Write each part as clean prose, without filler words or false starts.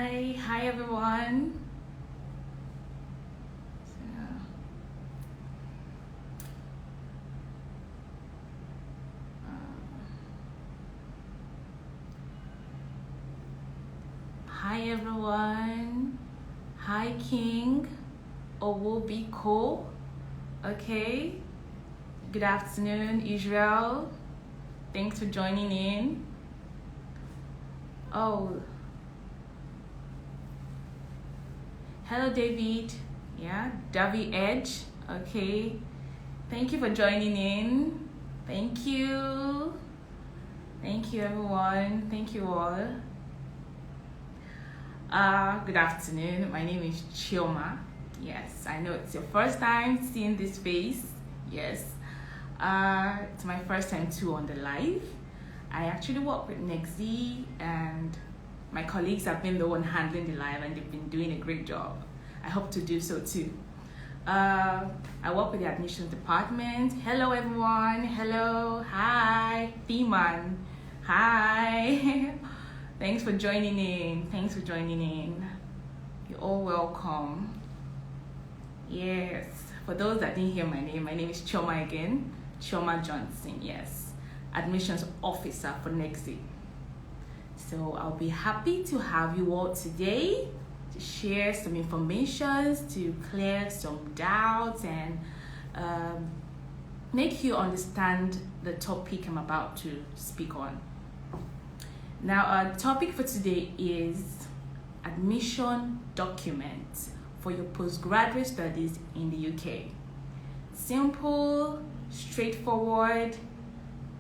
Hi everyone. Hi everyone. Hi King Owobiko. Okay. Good afternoon, Israel. Thanks for joining in. Oh. Hello David. Yeah, Davi Edge. Okay. Thank you for joining in. Thank you. Thank you everyone. Thank you all. Good afternoon. My name is Chioma. Yes, I know it's your first time seeing this face. Yes. It's my first time too on the live. I actually work with Negxy, and my colleagues have been the one handling the live, and they've been doing a great job. I hope to do so too. I work with the admissions department. Hello everyone. Hello. Hi. Thiman. Hi. Thanks for joining in. Thanks for joining in. You're all welcome. Yes. For those that didn't hear my name is Chioma again. Chioma Johnson. Yes. Admissions officer for Negxy. So I'll be happy to have you all today to share some information, to clear some doubts, and make you understand the topic I'm about to speak on. Now, our topic for today is admission documents for your postgraduate studies in the UK. Simple, straightforward.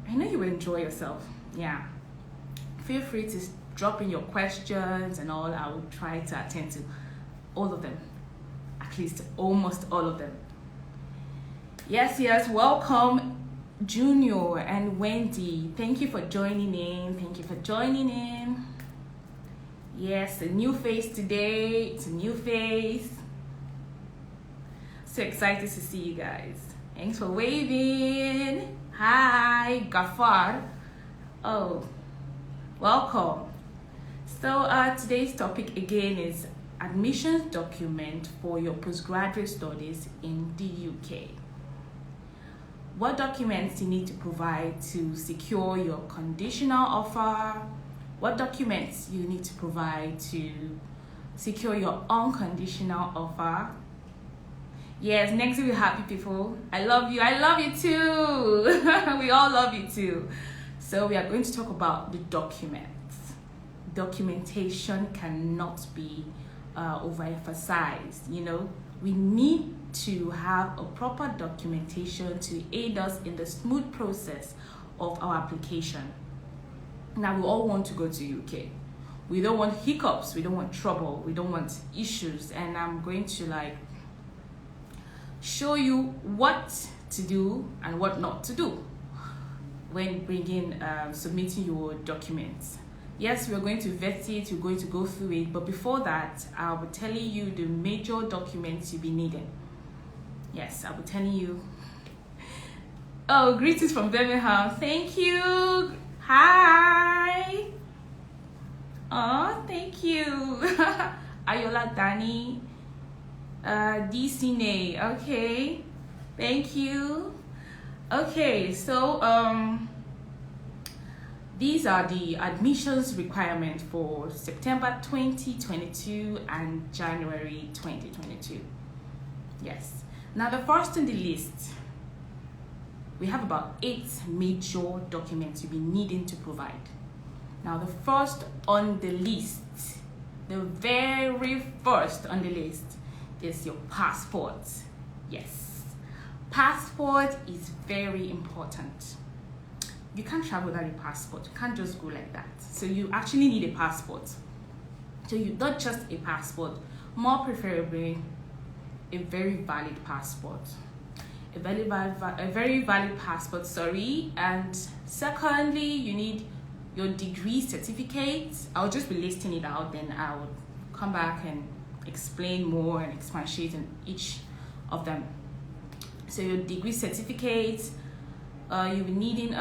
I know you will enjoy yourself. Yeah. Feel free to drop in your questions and all. I will try to attend to all of them. At least almost all of them. Yes. Welcome, Junior and Wendy. Thank you for joining in. Yes, a new face today. It's a new face. So excited to see you guys. Thanks for waving. Hi, Gafar. Oh, welcome. So today's topic again is admissions document for your postgraduate studies in the UK. What documents you need to provide to secure your conditional offer? What documents you need to provide to secure your unconditional offer? Yes, next we're happy people. I love you too. We all love you too. So we are going to talk about the documents. Documentation cannot be overemphasized. We need to have a proper documentation to aid us in the smooth process of our application. Now, we all want to go to UK. We don't want hiccups, we don't want trouble, we don't want issues, and I'm going to show you what to do and what not to do when submitting your documents. Yes, we're going to vet it, we're going to go through it, but before that, I'll be telling you the major documents you'll be needing. Yes, I'll be telling you. Oh, greetings from Birmingham. Thank you. Hi. Oh, thank you. Ayola Dani. DCNA. Okay. Thank you. Okay, so these are the admissions requirements for September 2022 and January 2022. Yes. Now, the first on the list, we have about 8 major documents you'll be needing to provide. Now, the first on the list, the very first on the list is your passport. Yes. Passport is very important. You can't travel without a passport. You can't just go like that. So you actually need a passport. So you not just a passport, more preferably a very valid passport. A very valid passport, and secondly, you need your degree certificate. I'll just be listing it out, then I'll come back and explain more and expatiate on each of them. So your degree certificate, you'll be needing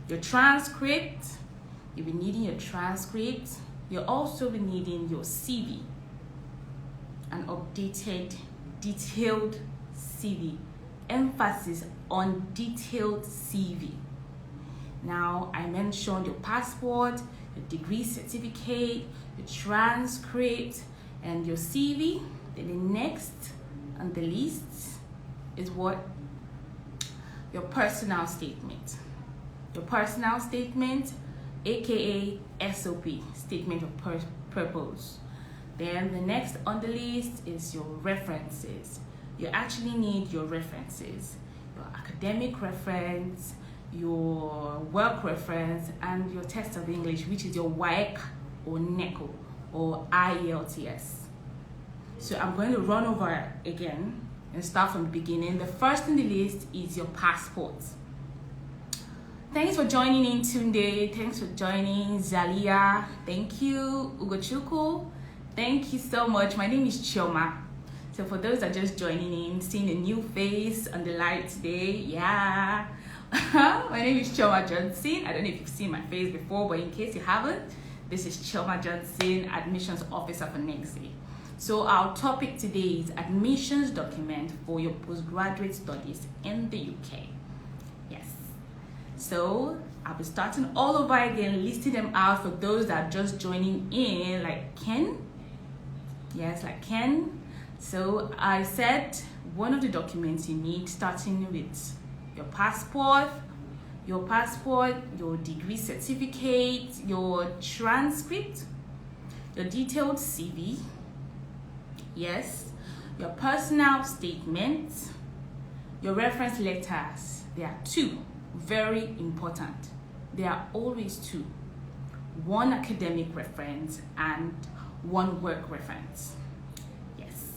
your transcript. You'll be needing your transcript, You'll also be needing your CV, an updated, detailed CV. Emphasis on detailed CV. Now, I mentioned your passport, your degree certificate, your transcript, and your CV. Then the next on the list is what? Your personal statement. Your personal statement, aka SOP, statement of purpose. Then the next on the list is your references. You actually need your references, your academic reference, your work reference, and your test of English, which is your WAEC or NECO or IELTS. So I'm going to run over again and start from the beginning. The first on the list is your passport. Thanks for joining in Tunde. Thanks for joining Zalia. Thank you, Ugochukwu. Thank you so much. My name is Chioma. So for those that are just joining in, seeing a new face on the live today, yeah. My name is Chioma Johnson. I don't know if you've seen my face before, but in case you haven't, this is Chioma Johnson, Admissions Officer for Negxy. So our topic today is admissions document for your postgraduate studies in the UK. Yes. So I'll be starting all over again, listing them out for those that are just joining in, like Ken. Yes, like Ken. So I said one of the documents you need, starting with your passport, your degree certificate, your transcript, your detailed CV, yes, your personal statement, your reference letters. There are two, very important. There are always two, one academic reference and one work reference. Yes.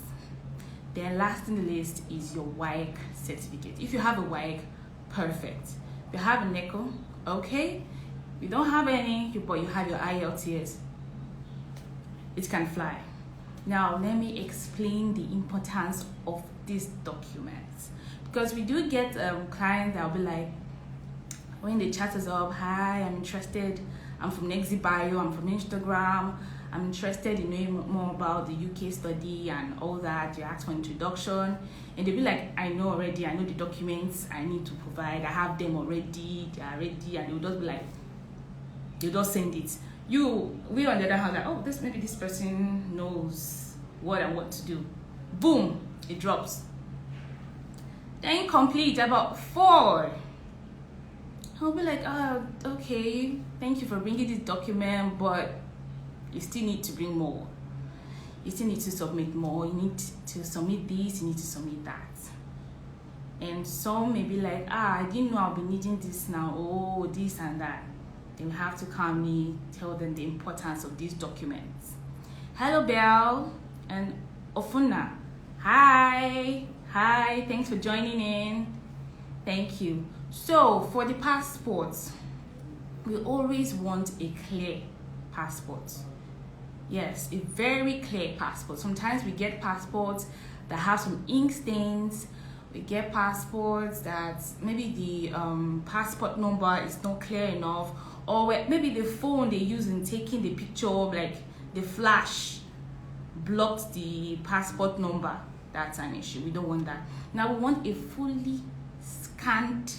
Then last in the list is your WAEC certificate. If you have a WAEC, perfect. If you have a NECO, okay. If you don't have any, but you have your IELTS, it can fly. Now, let me explain the importance of these documents. Because we do get clients that will be like, when they chat us up, hi, I'm interested, I'm from Negxy Bio, I'm from Instagram, I'm interested in knowing more about the UK study and all that. You ask for introduction, and they'll be like, I know already, I know the documents I need to provide, I have them already, they are ready, and they'll just be like, they'll just send it. We on the other hand, like, oh, maybe this person knows what I want to do. Boom, it drops. Then complete about 4. I'll be like, oh, okay, thank you for bringing this document, but you still need to bring more. You still need to submit more. You need to submit this, you need to submit that. And some may be like, I didn't know I'll be needing this now, oh, this and that. Then we have to calmly tell them the importance of these documents. Hello, Belle and Ofuna. Hi, thanks for joining in. Thank you. So for the passports, we always want a clear passport. Yes, a very clear passport. Sometimes we get passports that have some ink stains. We get passports that maybe the passport number is not clear enough, or maybe the phone they use in taking the picture, like the flash, blocked the passport number. That's an issue. We don't want that. Now we want a fully scanned,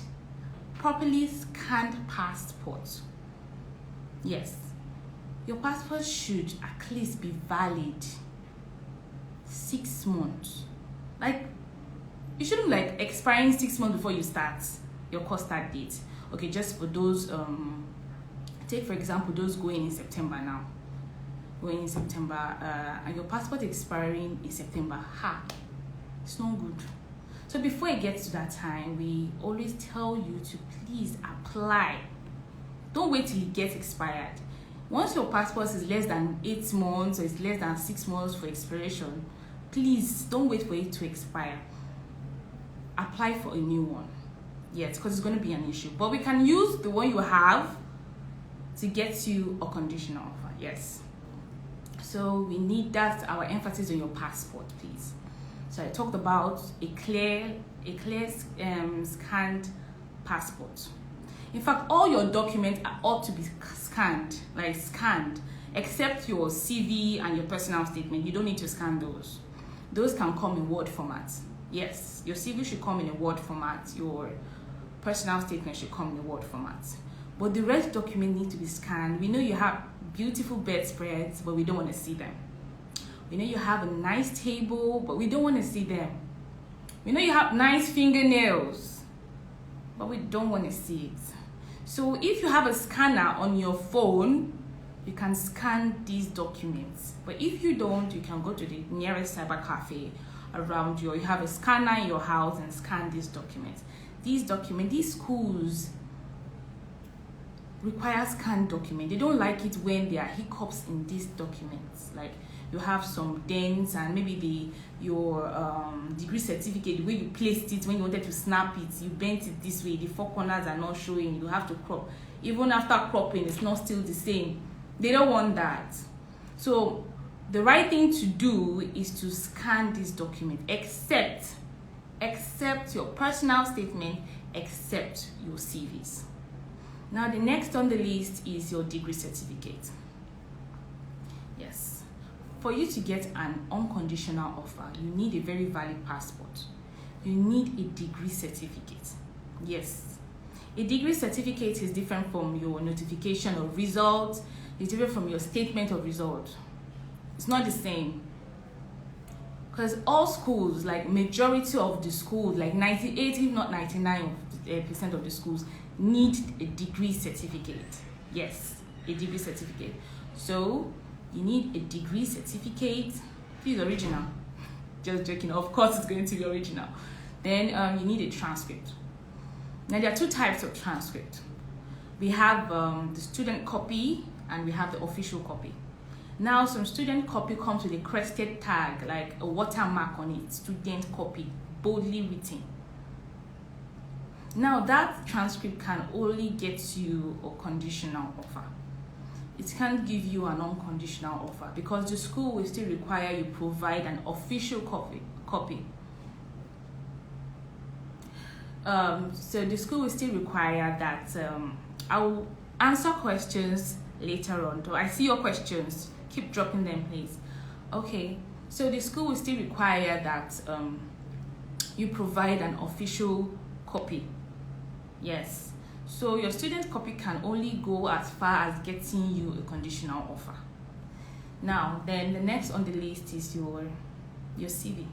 properly scanned passport. Yes. Your passport should at least be valid 6 months. Like, you shouldn't like expiring 6 months before you start your course start date. Okay, just for those take for example those going in September now. Going in September, and your passport expiring in September. It's not good. So before it gets to that time, we always tell you to please apply. Don't wait till it gets expired. Once your passport is less than 8 months or it's less than 6 months for expiration, please don't wait for it to expire. Apply for a new one. Yes, because it's going to be an issue. But we can use the one you have to get you a conditional offer. Yes. So we need that, our emphasis on your passport, please. So I talked about a clear scanned passport. In fact, all your documents ought to be scanned, except your CV and your personal statement. You don't need to scan those. Those can come in Word format. Yes, your CV should come in a Word format. Your personal statement should come in a Word format. But the rest document need to be scanned. We know you have beautiful bedspreads, but we don't want to see them. We know you have a nice table, but we don't want to see them. We know you have nice fingernails, but we don't want to see it. So if you have a scanner on your phone, you can scan these documents. But if you don't, you can go to the nearest cyber cafe around you, or you have a scanner in your house and scan these documents. These schools require scanned document. They don't like it when there are hiccups in these documents. Like you have some dents and maybe your degree certificate, the way you placed it when you wanted to snap it, you bent it this way, the four corners are not showing, you have to crop. Even after cropping, it's not still the same. They don't want that. So the right thing to do is to scan this document, except your personal statement, except your CVs. Now the next on the list is your degree certificate. Yes. For you to get an unconditional offer, you need a very valid passport. You need a degree certificate. Yes. A degree certificate is different from your notification of results. It's different from your statement of results. It's not the same. Because all schools, like majority of the schools, like 98, if not 99% of the schools, need a degree certificate. Yes, a degree certificate. So you need a degree certificate. This is original. Just joking. Of course, it's going to be original. Then you need a transcript. Now there are two types of transcript. We have the student copy and we have the official copy. Now some student copy comes with a crested tag, like a watermark on it, student copy, boldly written. Now that transcript can only get you a conditional offer. It can't give you an unconditional offer because the school will still require you provide an official copy. So the school will still require that. I will answer questions later on. So I see your questions. Keep dropping them, please. Okay. So the school will still require that you provide an official copy. Yes. So your student copy can only go as far as getting you a conditional offer. Now, then the next on the list is your CV.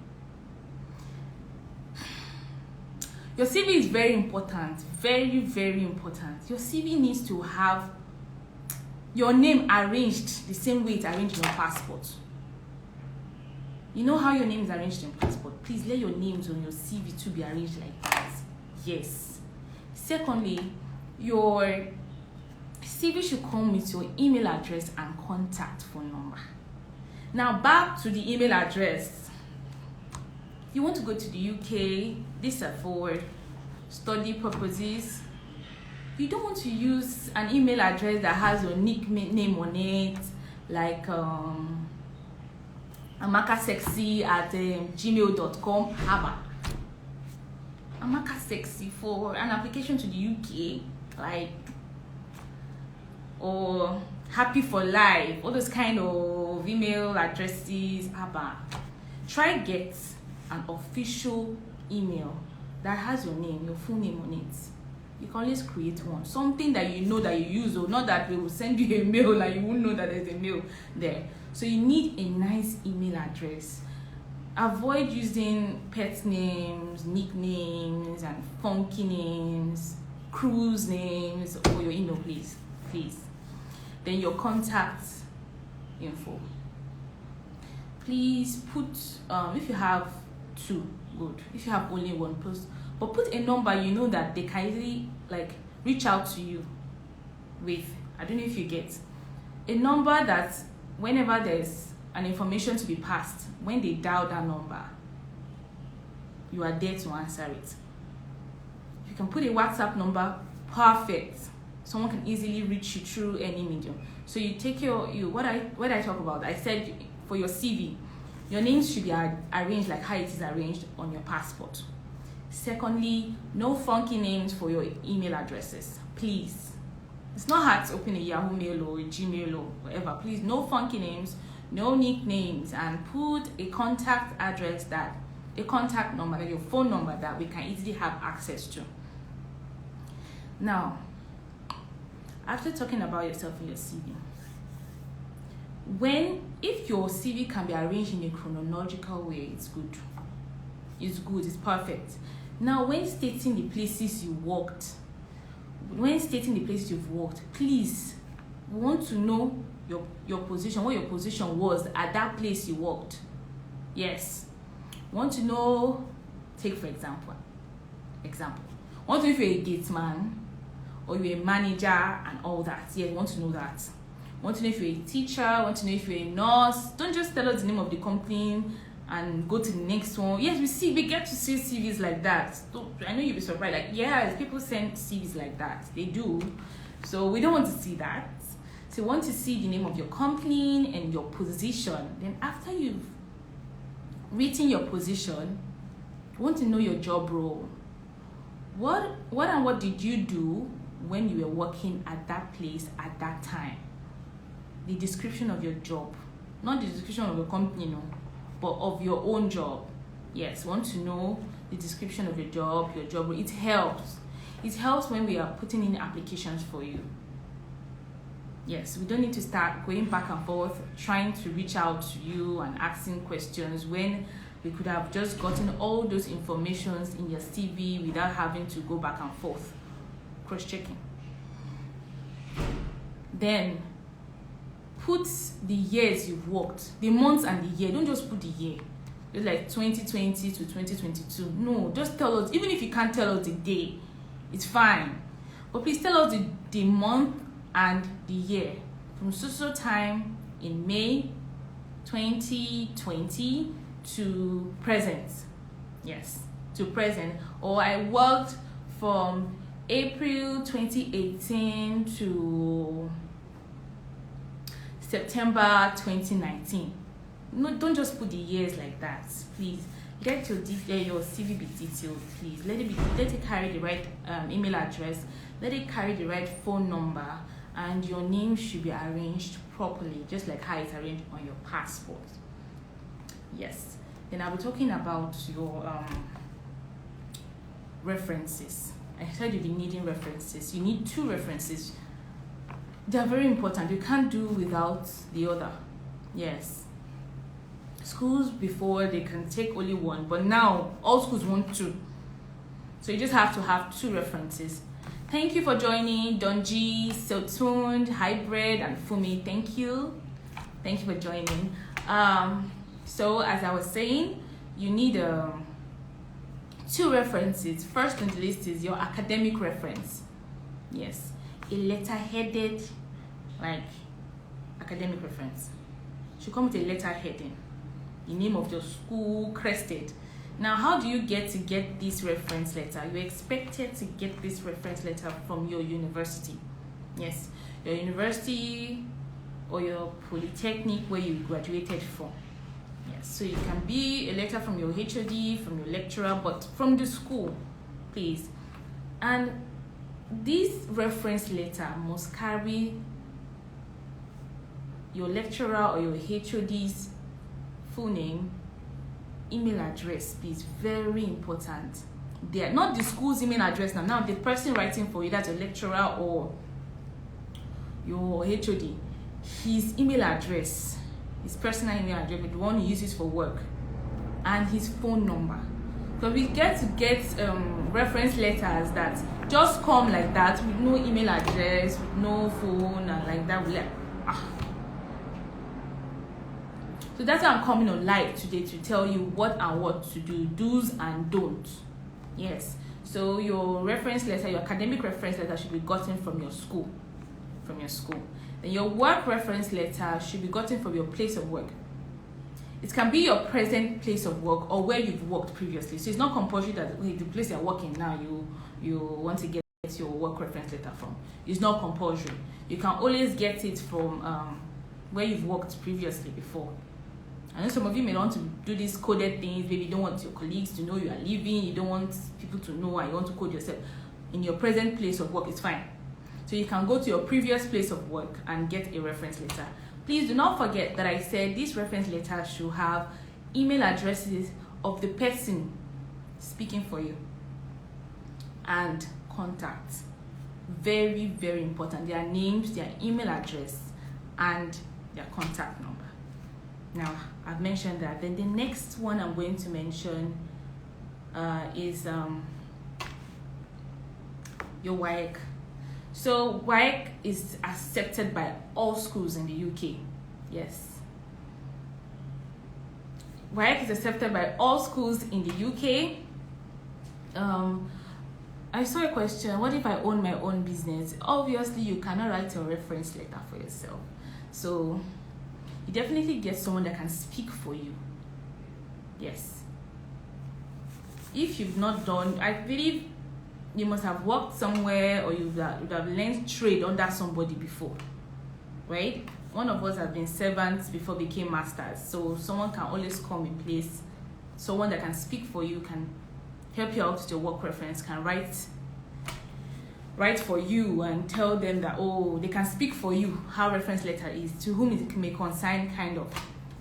Your CV is very important, very, very important. Your CV needs to have your name arranged the same way it's arranged in your passport. You know how your name is arranged in your passport? Please let your names on your CV to be arranged like that. Yes. Secondly, your CV should come with your email address and contact phone number. Now back to the email address. You want to go to the UK, these are for study purposes. You don't want to use an email address that has your nickname on it, like amakasexy@gmail.com. Haba. Amakasexy for an application to the UK, like, or happy for life, all those kind of email addresses. Haba. Try get an official email that has your name, your full name on it. You can always create one, something that you know that you use, or not that they will send you a mail and you won't know that there's a mail there. So you need a nice email address. Avoid using pet names, nicknames, and funky names, cruise names, or your email, please. Then your contact info. Please put, if you have two, good. If you have only one, post, but put a number you know that they can easily like reach out to you with. I don't know if you get a number that whenever there's an information to be passed, when they dial that number, you are there to answer it. You can put a WhatsApp number, perfect. Someone can easily reach you through any medium. So you take what I talk about. I said for your CV, your names should be arranged like how it is arranged on your passport. Secondly, no funky names for your email addresses, please. It's not hard to open a Yahoo Mail or a Gmail or whatever. Please, no funky names, no nicknames, and put a contact address a contact number, like your phone number that we can easily have access to. Now, after talking about yourself in your CV, if your CV can be arranged in a chronological way, it's good. It's good, it's perfect. Now, when stating the places you've worked, please, we want to know your position, what your position was at that place you worked. Yes. Want to know, take for example, want to know if you're a gate man or you're a manager and all that. Yes, want to know that. Want to know if you're a teacher, want to know if you're a nurse. Don't just tell us the name of the company and go to the next one. Yes, we get to see CVs like that. So I know you'll be surprised. Like, yes, people send CVs like that. They do. So we don't want to see that. So we want to see the name of your company and your position. Then after you've written your position, we want to know your job role. What did you do when you were working at that place at that time? The description of your job, not the description of your company, no, but of your own job. Yes, want to know the description of your job role. It helps. It helps when we are putting in applications for you. Yes, we don't need to start going back and forth, trying to reach out to you and asking questions when we could have just gotten all those informations in your CV without having to go back and forth, cross-checking. Then, put the years you've worked, the months and the year. Don't just put the year. It's like 2020 to 2022. No, just tell us. Even if you can't tell us the day, it's fine. But please tell us the month and the year from so time in May 2020 to present. Yes, to present. Or I worked from April 2018 to September 2019. No, don't just put the years like that. Please let your CV be detailed. Please let it carry the right email address. Let it carry the right phone number. And your name should be arranged properly, just like how it's arranged on your passport. Yes. Then I'll be talking about your references. I said you'll be needing references. You need 2 references. They are very important. You can't do without the other. Yes. Schools before, they can take only 1, but now all schools want 2. So you just have to have 2 references. Thank you for joining, Donji, Siltuned, Hybrid, and Fumi. Thank you for joining. So as I was saying, you need 2 references. First on the list is your academic reference. Yes, a letter-headed, like academic reference. Should come with a letter heading, the name of your school, crested. Now, how do you get this reference letter? You're expected to get this reference letter from your university. Yes, your university or your polytechnic where you graduated from. Yes, so it can be a letter from your HOD, from your lecturer, but from the school, please. And this reference letter must carry your lecturer or your HOD's full name, email address, please. Very important. They are not the school's email address now the person writing for you, that's your lecturer or your HOD, his email address, his personal email address, the one he uses for work, and his phone number. So we get reference letters that just come like that with no email address, with no phone, and like that. We're like, So that's why I'm coming on live today to tell you what to do, do's and don'ts. Yes. So your reference letter, your academic reference letter should be gotten from your school. Then your work reference letter should be gotten from your place of work. It can be your present place of work or where you've worked previously. So it's not compulsory that the place you're working now you want to get your work reference letter from. It's not compulsory. You can always get it from where you've worked previously before. I know some of you may want to do these coded things. Maybe you don't want your colleagues to know you are leaving. You don't want people to know and you want to code yourself. In your present place of work, it's fine. So So you can go to your previous place of work and get a reference letter. Please do not forget that I said this reference letter should have email addresses of the person speaking for you and contacts. Very, very important. Their names, their email address, and their contact number. Now, I've mentioned that. Then the next one I'm going to mention is your WAEC. So WAEC is accepted by all schools in the UK. Yes. WAEC is accepted by all schools in the UK. I saw a question, what if I own my own business? Obviously, you cannot write a reference letter for yourself. So you definitely get someone that can speak for you. Yes. If you've not done, I believe you must have worked somewhere or you have learned trade under somebody before, right? One of us has been servants before became masters. So someone can always come in place. Someone that can speak for you, can help you out with your work reference, can write for you and tell them that, oh, they can speak for you how reference letter is, to whom it may concern, kind of.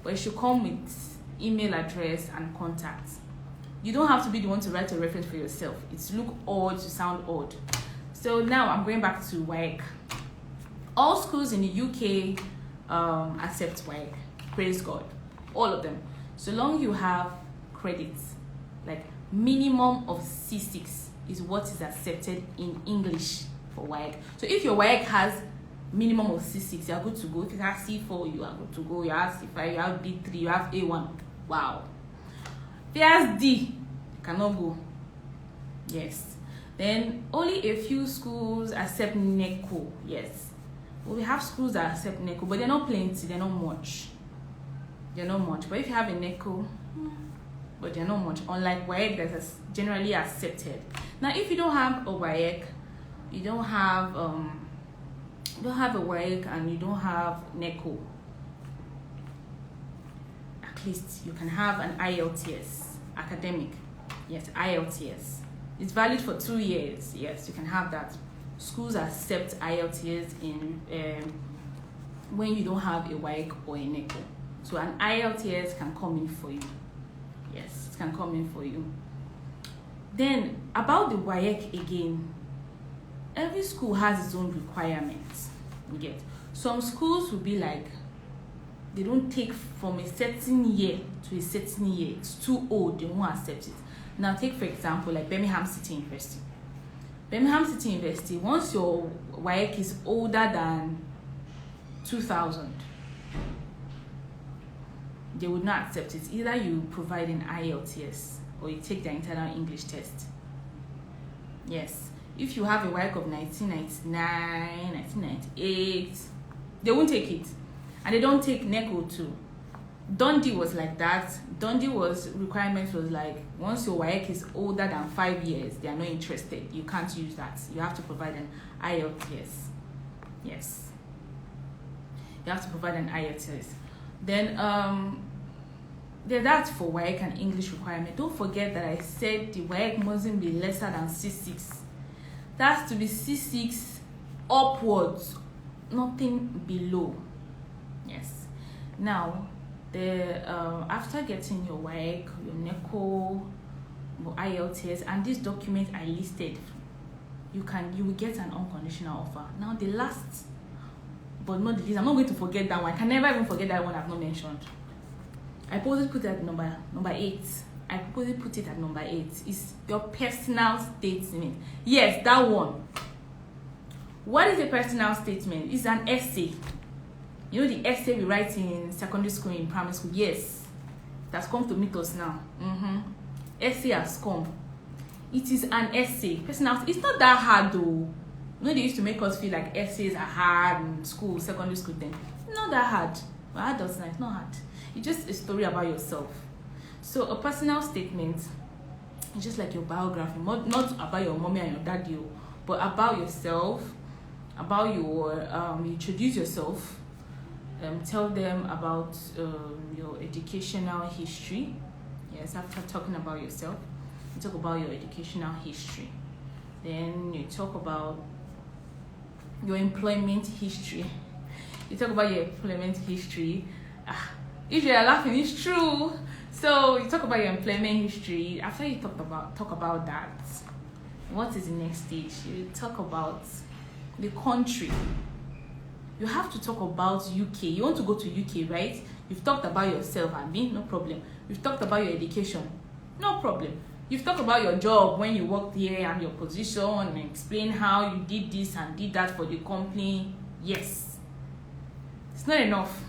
But it should come with email address and contacts. You don't have to be the one to write a reference for yourself. It's look odd, to sound odd. So now I'm going back to WAEC. All schools in the UK accept WAEC. Praise God. All of them. So long you have credits, like minimum of C6 is what is accepted in English for WAEC. So if your WAEC has minimum of C6, you are good to go. If you have C4, you are good to go. You have C5, you have B3, you have A1. Wow. If you have D, you cannot go. Yes. Then only a few schools accept NECO. Yes. Well, we have schools that accept NECO, but they're not plenty, they're not much. They're not much. But if you have a NECO, but they're not much, unlike WAEC that is generally accepted. Now, if you don't have a WAEC, you don't have a WAEC and you don't have NECO, at least you can have an IELTS, academic. Yes, IELTS. It's valid for 2 years. Yes, you can have that. Schools accept IELTS in when you don't have a WAEC or a NECO. So an IELTS can come in for you. Yes, it can come in for you. Then about the WAEC again, every school has its own requirements. You get, some schools will be like, they don't take from a certain year to a certain year. It's too old, they won't accept it. Now take for example like Birmingham City University. Birmingham City University, once your WAEC is older than 2000, they would not accept it. Either you provide an IELTS or you take the internal English test. Yes. If you have a WAEC of 1999, 1998, they won't take it. And they don't take NECO too. Dundee was like that. Dundee requirements was like, once your WAEC is older than 5 years, they are not interested. You can't use that. You have to provide an IELTS. Yes. You have to provide an IELTS. Then that's for WAEC and English requirement. Don't forget that I said the WAEC mustn't be lesser than C6. That's to be C6 upwards, nothing below. Yes. Now, after getting your WAEC, your NECO, your IELTS, and this document I listed, you will get an unconditional offer. Now, the last but not the least, I'm not going to forget that one. I can never even forget that one I've not mentioned. I purposely put it at number 8. I purposely put it at number 8. It's your personal statement. Yes, that one. What is a personal statement? It's an essay. You know the essay we write in secondary school, in primary school? Yes. That's come to meet us now. Essay has come. It is an essay. Personal. It's not that hard though. You know, they used to make us feel like essays are hard in school, secondary school then. It's not that hard. Well, adults now, it's not hard. It's just a story about yourself. So a personal statement is just like your biography, not about your mommy and your daddy, but about yourself, about your, you introduce yourself, tell them about your educational history. Yes, after talking about yourself, you talk about your educational history. Then you talk about your employment history. You talk about your employment history. If you're laughing, it's true. So you talk about your employment history. After you talk about that, what is the next stage? You talk about the country. You have to talk about UK. You want to go to UK, right? You've talked about yourself, no problem. You've talked about your education, no problem. You've talked about your job when you worked here and your position and explain how you did this and did that for the company. Yes. It's not enough.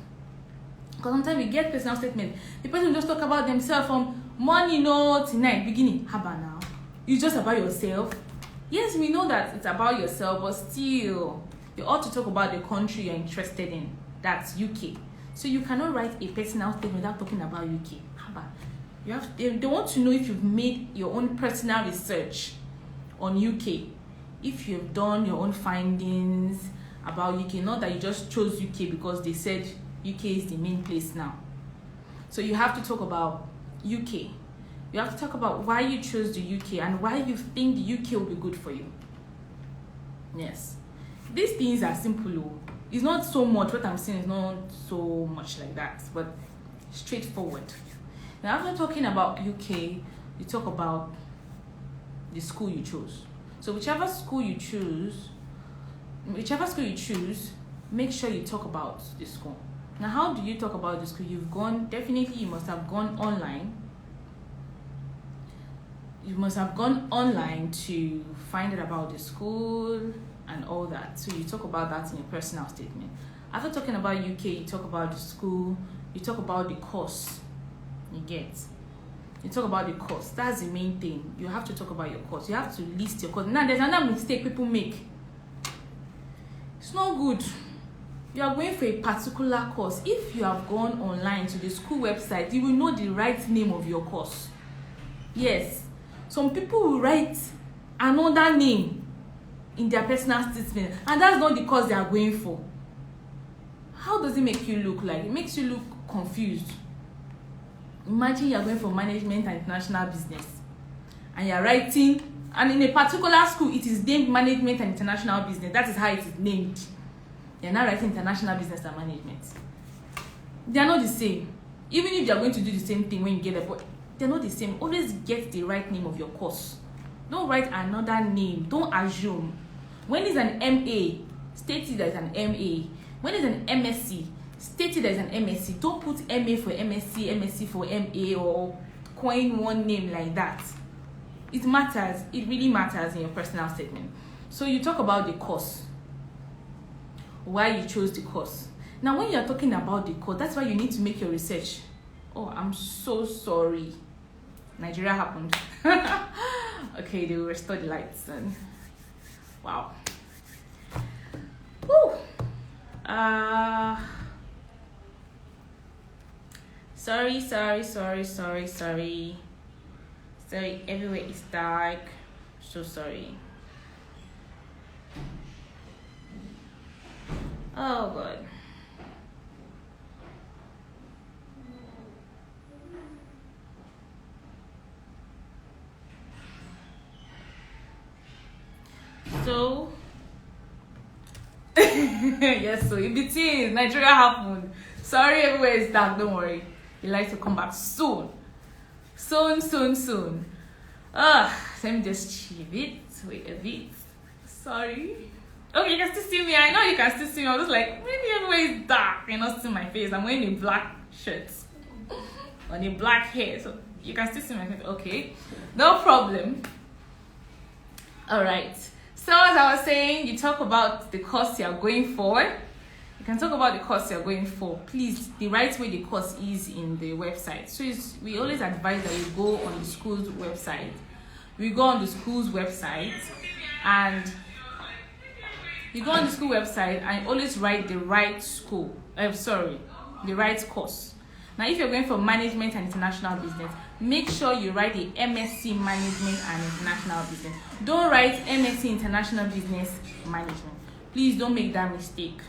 Because sometimes we get personal statement. The person just talk about themselves from morning to night, beginning. How about now? It's just about yourself. Yes, we know that it's about yourself, but still, you ought to talk about the country you're interested in. That's UK. So you cannot write a personal statement without talking about UK. How about? They want to know if you've made your own personal research on UK. If you've done your own findings about UK, not that you just chose UK because they said UK is the main place now. So you have to talk about UK. You have to talk about why you chose the UK and why you think the UK will be good for you. Yes. These things are simple. It's not so much, what I'm saying is not so much like that, but straightforward. Now, after talking about UK, you talk about the school you chose. So whichever school you choose, make sure you talk about the school. Now, how do you talk about the school? You must have gone online. You must have gone online to find out about the school and all that. So you talk about that in your personal statement. After talking about UK, you talk about the school, you talk about the course. You talk about the course. That's the main thing. You have to talk about your course. You have to list your course. Now, there's another mistake people make. It's not good. You are going for a particular course. If you have gone online to the school website, you will know the right name of your course. Yes. Some people will write another name in their personal statement, and that's not the course they are going for. How does it make you look like? It makes you look confused. Imagine you're going for management and international business, and you're writing, and in a particular school, it is named management and international business. That is how it is named. You're not writing international business and management. They are not the same. Even if you're going to do the same thing when you get there, but they're not the same. Always get the right name of your course. Don't write another name. Don't assume. When it's an MA, state it as an MA. When it's an MSc, state it as an MSc. Don't put MA for MSc, MSc for MA, or coin one name like that. It matters. It really matters in your personal statement. So you talk about the course. Why you chose the course. Now, when you're talking about the course, that's why you need to make your research. Oh, I'm so sorry. Nigeria happened. Okay, they will restore the lights then. Wow. Woo. Sorry. Sorry, everywhere is dark. So sorry. Oh God. So yes, so in between Nigeria happened. Sorry, everywhere is dark, don't worry. The lights will come back soon. Soon. Let me just chill a bit. Wait a bit. Sorry. Okay, you can still see me. I know you can still see me. I was just like, maybe everywhere is dark. You cannot see my face. I'm wearing a black shirt on a black hair, so you can still see my face. Okay, no problem. All right. So as I was saying, you talk about the course you are going for. You can talk about the course you are going for. Please, the right way the course is in the website. So we always advise that you go on the school's website. We go on the school's website and you go on the school website and always write the right school. The right course. Now, if you're going for management and international business, make sure you write the MSc Management and International Business. Don't write MSc International Business Management. Please don't make that mistake.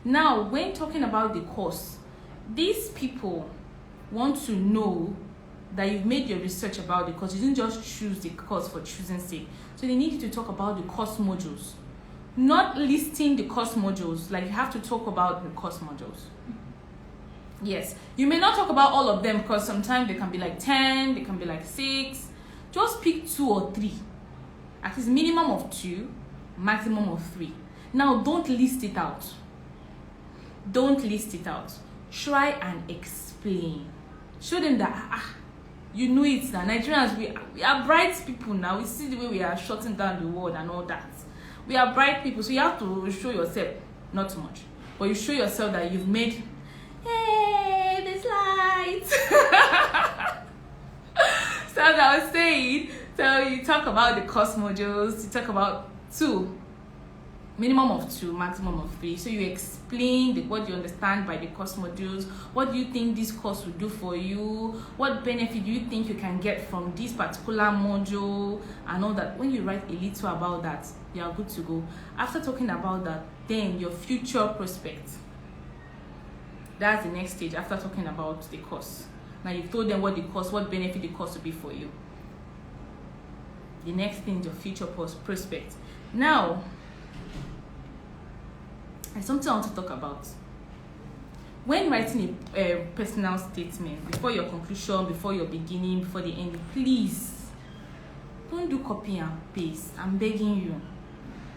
Now, when talking about the course, these people want to know that you've made your research about the course. You didn't just choose the course for choosing sake. So they need you to talk about the course modules. Not listing the course modules. Like, you have to talk about the course modules. Yes, you may not talk about all of them, because sometimes they can be like 10, they can be like 6. Just pick 2 or 3. At least minimum of 2, maximum of 3. Now, don't list it out. Don't list it out. Try and explain. Show them that you know it now. Nigerians, we are bright people now. We see the way we are shutting down the world and all that. We are bright people, so you have to show yourself, not too much, but you show yourself that you've made, hey, the slides. So as I was saying, so you talk about the course modules, you talk about 2, minimum of 2, maximum of 3. So you explain what you understand by the course modules. What do you think this course will do for you? What benefit do you think you can get from this particular module and all that? When you write a little about that, you are good to go. After talking about that, then your future prospects. That's the next stage after talking about the course. Now you've told them what the course, what benefit the course will be for you. The next thing is your future prospect. Now, there's something I want to talk about. When writing a personal statement, before your conclusion, before your beginning, before the end, please don't do copy and paste. I'm begging you.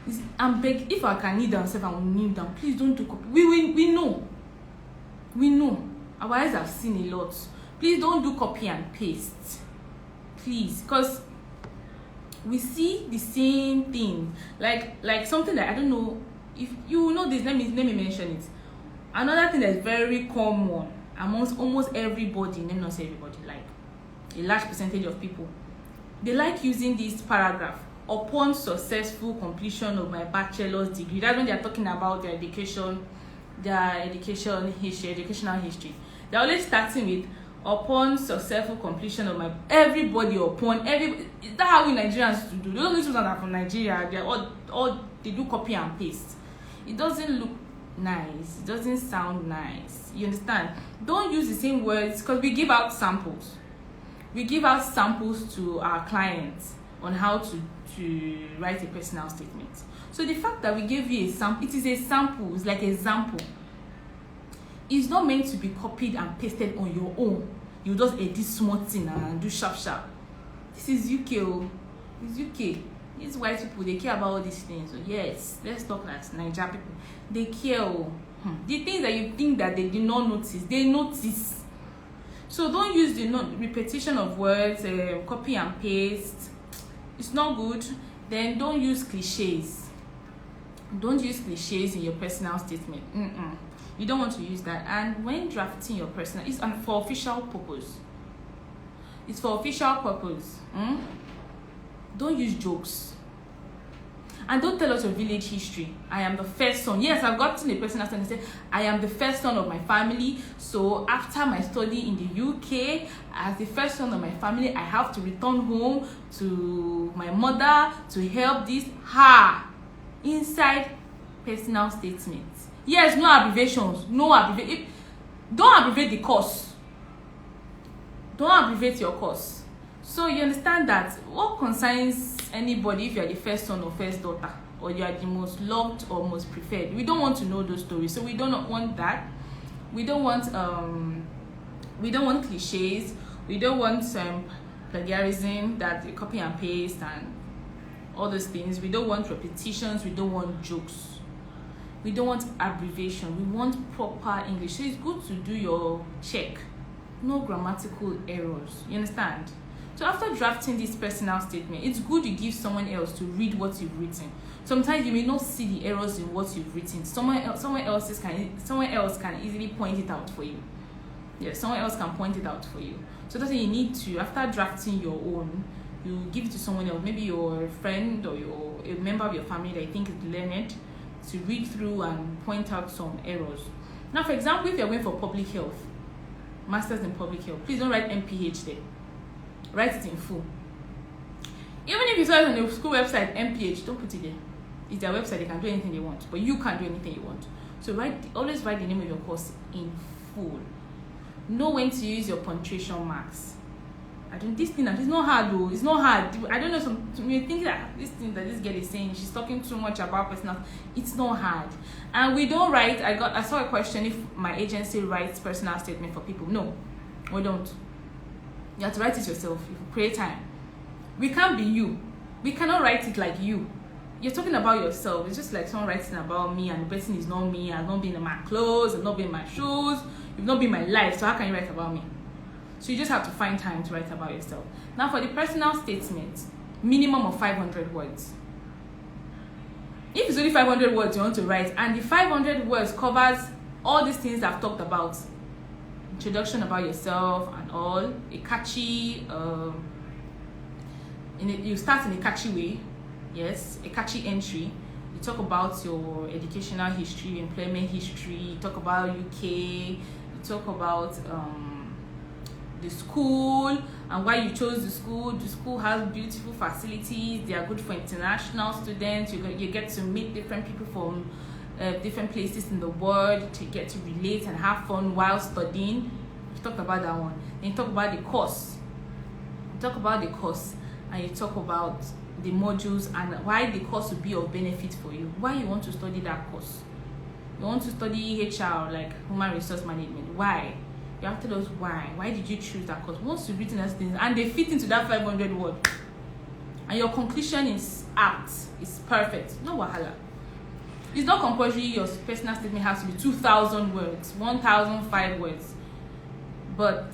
If I can kneel down, I will kneel down. Please don't do copy. We know. We know. Our eyes have seen a lot. Please don't do copy and paste. Please, because we see the same thing. Like something that I don't know if you know this. Let me mention it. Another thing that's very common amongst almost everybody, let me not say everybody, like a large percentage of people, they like using this paragraph. Upon successful completion of my bachelor's degree. That's when they are talking about their educational history. They're always starting with upon successful completion of my Is that how we Nigerians do? Those people that are from Nigeria, they do copy and paste. It doesn't look nice. It doesn't sound nice. You understand? Don't use the same words, because we give out samples. We give out samples to our clients on how to write a personal statement. So the fact that we gave you a sample, it is a sample, it's like an example. It's not meant to be copied and pasted on your own. You just edit small thing and do sharp. This is UK. It's UK. These white people, they care about all these things. So yes, let's talk like Niger people. They care. The things that you think that they did not notice, they notice. So don't use the repetition of words, copy and paste. It's not good. Then don't use cliches. Don't use cliches in your personal statement. You don't want to use that. And when drafting your personal, it's for official purpose. It's for official purpose. Don't use jokes. And don't tell us your village history. I am the first son. Yes, I've gotten a personal statement and say, I am the first son of my family. So after my study in the UK, as the first son of my family, I have to return home to my mother to help this. Inside personal statements. Yes, no abbreviations. Don't abbreviate the course. Don't abbreviate your course. So you understand that what concerns anybody, if you are the first son or first daughter, or you are the most loved or most preferred, we don't want to know those stories. So we don't want that. We don't want cliches. We don't want plagiarism, that you copy and paste and all those things. We don't want repetitions. We don't want jokes. We don't want abbreviation. We want proper English. So it's good to do your check. No grammatical errors. You understand? So after drafting this personal statement, it's good you give someone else to read what you've written. Sometimes you may not see the errors in what you've written. Someone else can easily point it out for you. Yes, someone else can point it out for you. So that's why you need to, after drafting your own, you give it to someone else, maybe your friend or a member of your family that you think is learned, to read through and point out some errors. Now, for example, if you're going for public health, masters in public health, please don't write MPH there. Write it in full. Even if you saw it on the school website, MPH, don't put it there. It's their website, they can do anything they want, but you can't do anything you want. So always write the name of your course in full. Know when to use your punctuation marks. I don't, this thing, it's not hard though. It's not hard. I don't know, you think that this thing that this girl is saying, she's talking too much about personal. It's not hard. And we don't write, I saw a question if my agency writes personal statement for people. No, we don't. You have to write it yourself. You create time. We can't be you. We cannot write it like you. You're talking about yourself. It's just like someone writing about me and the person is not me, has not been in my clothes, has not been in my shoes, you've not been in my life. So how can you write about me? So you just have to find time to write about yourself. Now for the personal statement, minimum of 500 words. If it's only 500 words you want to write, and the 500 words covers all these things I've talked about, introduction about yourself and all, a catchy, you start in a catchy way, yes, a catchy entry. You talk about your educational history, employment history, you talk about UK, you talk about the school and why you chose the school. The school has beautiful facilities, they are good for international students. You get to meet different people from different places in the world, to get to relate and have fun while studying. You talk about that one. Then you talk about the course. You talk about the course and you talk about the modules and why the course will be of benefit for you. Why you want to study that course. You want to study HR, like human resource management. Why? You have to tell us why. Why did you choose that course? Once you've written those things and they fit into that 500 word, and your conclusion is apt, it's perfect, no wahala. It's not compulsory your personal statement has to be 2,000 words, 1,005 words, but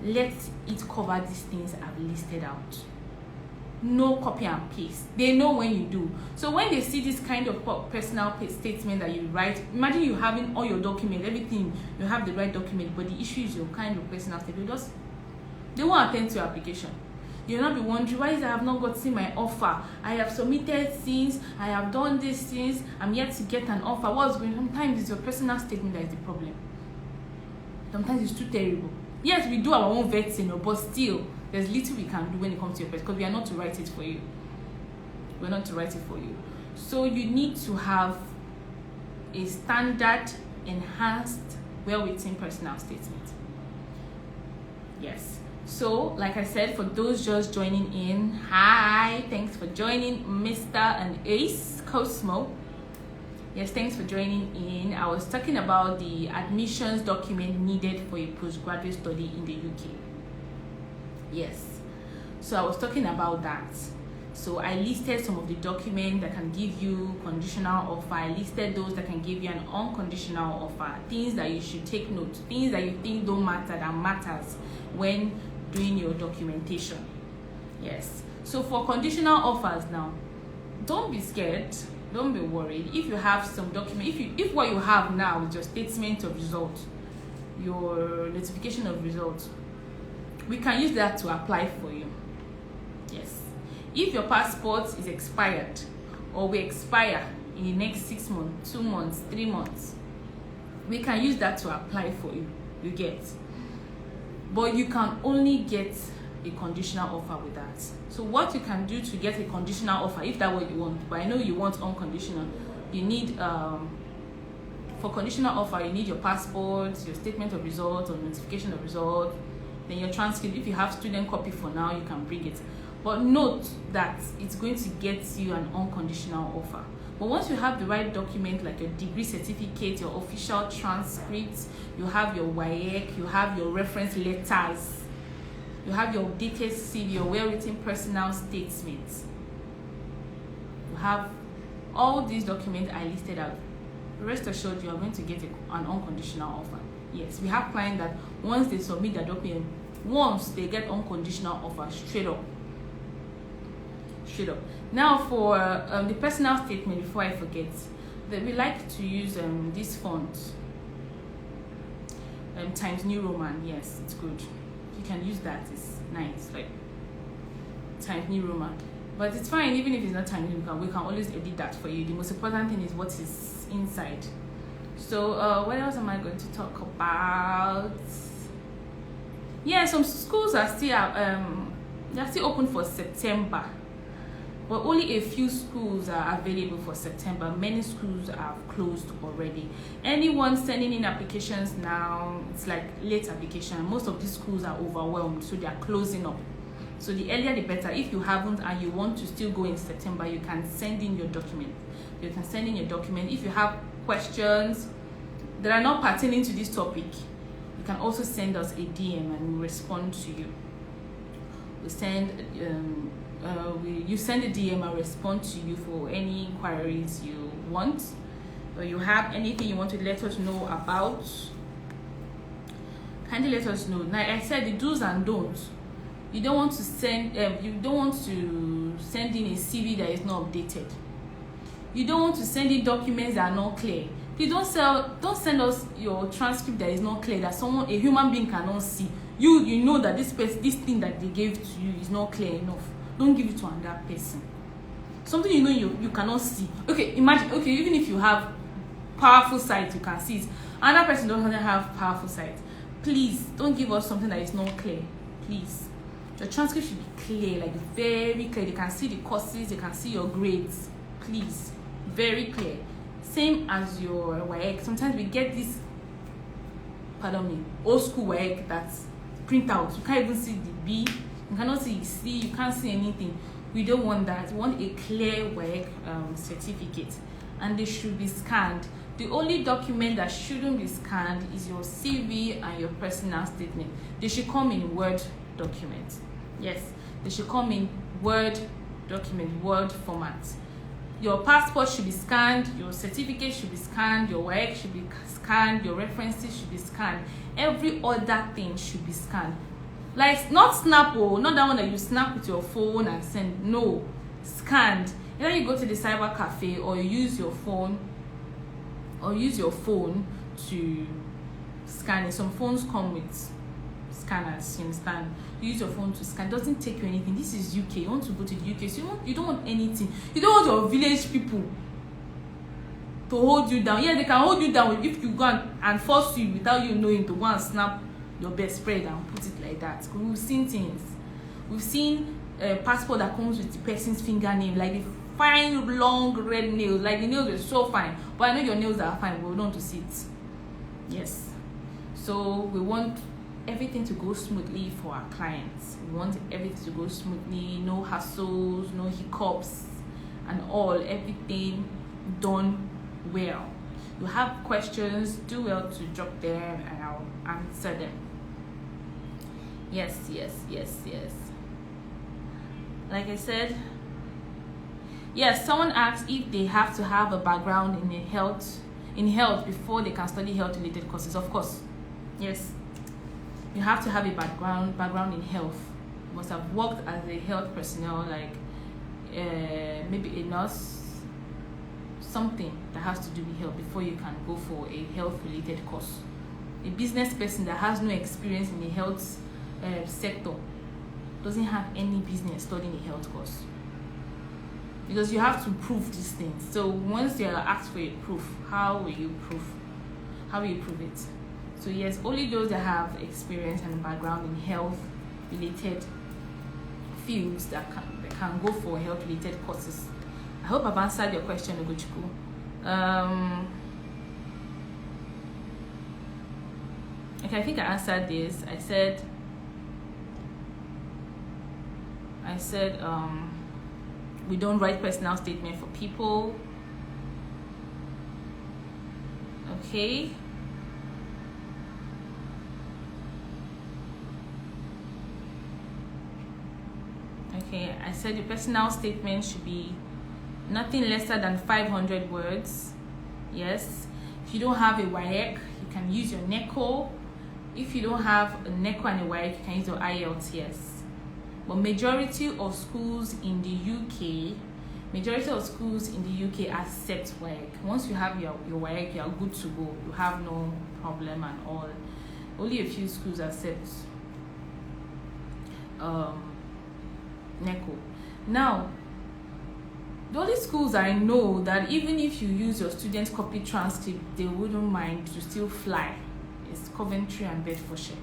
let it cover these things I've listed out. No copy and paste. They know when you do. So when they see this kind of personal statement that you write, imagine you having all your documents, everything, you have the right document, but the issue is your kind of personal statement. They won't attend to your application. You'll not be wondering, why is I have not gotten my offer? I have submitted things, I have done these things, I'm yet to get an offer. What's going on? Sometimes it's your personal statement that is the problem. Sometimes it's too terrible. Yes, we do our own vetting, but still, there's little we can do when it comes to your person because we are not to write it for you. We're not to write it for you. So you need to have a standard, enhanced, well-written personal statement. Yes. So, like I said, for those just joining in, hi, thanks for joining, Mr. and Ace Cosmo. Yes, thanks for joining in. I was talking about the admissions document needed for a postgraduate study in the UK. Yes, so I was talking about that. So I listed some of the documents that can give you conditional offer. I listed those that can give you an unconditional offer. Things that you should take note. Things that you think don't matter that matters when doing your documentation. Yes. So for conditional offers now, don't be scared. Don't be worried. If you have some document, if what you have now is your statement of result, your notification of results, we can use that to apply for you. Yes. If your passport is expired or will expire in the next 6 months, 2 months, 3 months, we can use that to apply for you. You get. But you can only get a conditional offer with that. So what you can do to get a conditional offer, if that's what you want, but I know you want unconditional, you need for conditional offer you need your passport, your statement of result or notification of result, then your transcript. If you have student copy for now, you can bring it. But note that it's going to get you an unconditional offer. But once you have the right document, like your degree certificate, your official transcript, you have your WAEC, you have your reference letters, you have your updated CV, your well-written personal statements, you have all these documents I listed out, rest assured you are going to get an unconditional offer. Yes, we have clients that once they submit their document, once they get unconditional offer straight up. Now for the personal statement, before I forget, that we like to use this font, Times New Roman. Yes, it's good. You can use that. It's nice, like Times New Roman. But it's fine even if it's not Times New Roman. We can always edit that for you. The most important thing is what is inside. So what else am I going to talk about? Yeah, some schools are still they're still open for September. but only a few schools are available for September. Many schools have closed already. Anyone sending in applications now, it's like late application. Most of these schools are overwhelmed, so they are closing up. So the earlier the better. If you haven't and you want to still go in September, you can send in your document. You can send in your document. If you have questions that are not pertaining to this topic, you can also send us a DM and we'll respond to you. We send you send a DM and respond to you for any inquiries you want, or you have anything you want to let us know about. Kindly let us know. Like I said, the do's and don'ts. You don't want to send in a CV that is not updated. You don't want to send in documents that are not clear. Please don't send us your transcript that is not clear, that a human being cannot see. You know that this thing that they gave to you is not clear enough. Don't give it to another person. Something you cannot see. Okay, imagine. Okay, even if you have powerful sight, you can see it. Another person doesn't have powerful sight. Please don't give us something that is not clear. Please. Your transcript should be clear, like very clear. They can see the courses, they can see your grades. Please, very clear. Same as your WAEC. Sometimes we get this, old school WAEC that's print out. You can't even see the B, you cannot see C, you can't see anything. We don't want that. We want a clear WAEC certificate, and they should be scanned. The only document that shouldn't be scanned is your CV and your personal statement. They should come in Word document. Yes, they should come in Word document, Word format. Your passport should be scanned, your certificate should be scanned, your WAEC should be scanned, your references should be scanned. Every other thing should be scanned. Like, not snap, not that one that you snap with your phone and send. No, scanned. Either you go to the cyber cafe or you use your phone to scan it. Some phones come with scanners, you understand? You use your phone to scan. It doesn't take you anything. This is UK. You want to go to the UK, so you don't want anything. You don't want your village people to hold you down. Yeah, they can hold you down if you go and force you without you knowing to go and snap your best spread and put it like that. We've seen things. We've seen a passport that comes with the person's fingernail, like the fine long red nails, like the nails are so fine, but I know your nails are fine, but we don't want to see it. Yes, so we want everything to go smoothly for our clients. We want everything to go smoothly, no hassles, no hiccups and all. Everything done well. You have questions, do well to drop them and I'll answer them. Yes. Like I said, yes, someone asked if they have to have a background in health before they can study health related courses. Of course, yes. You have to have a background in health. You must have worked as a health personnel, like maybe a nurse, something that has to do with health before you can go for a health related course. A business person that has no experience in the health sector doesn't have any business studying a health course, because you have to prove these things. So once you are asked for a proof, how will you prove it? So yes, only those that have experience and background in health related fields that can go for health related courses. I hope I've answered your question, Ogochukwu. Okay, I think I answered this. I said we don't write personal statement for people. Okay. Okay, I said your personal statement should be nothing lesser than 500 words. Yes. If you don't have a WAEC, you can use your NECO. If you don't have a NECO and a WAEC, you can use your IELTS, yes. But majority of schools in the UK accept WAEC. Once you have your WAEC, you are good to go. You have no problem at all. Only a few schools accept NECO. Now, the only schools I know that even if you use your student copy transcript, they wouldn't mind to still fly is Coventry and Bedfordshire.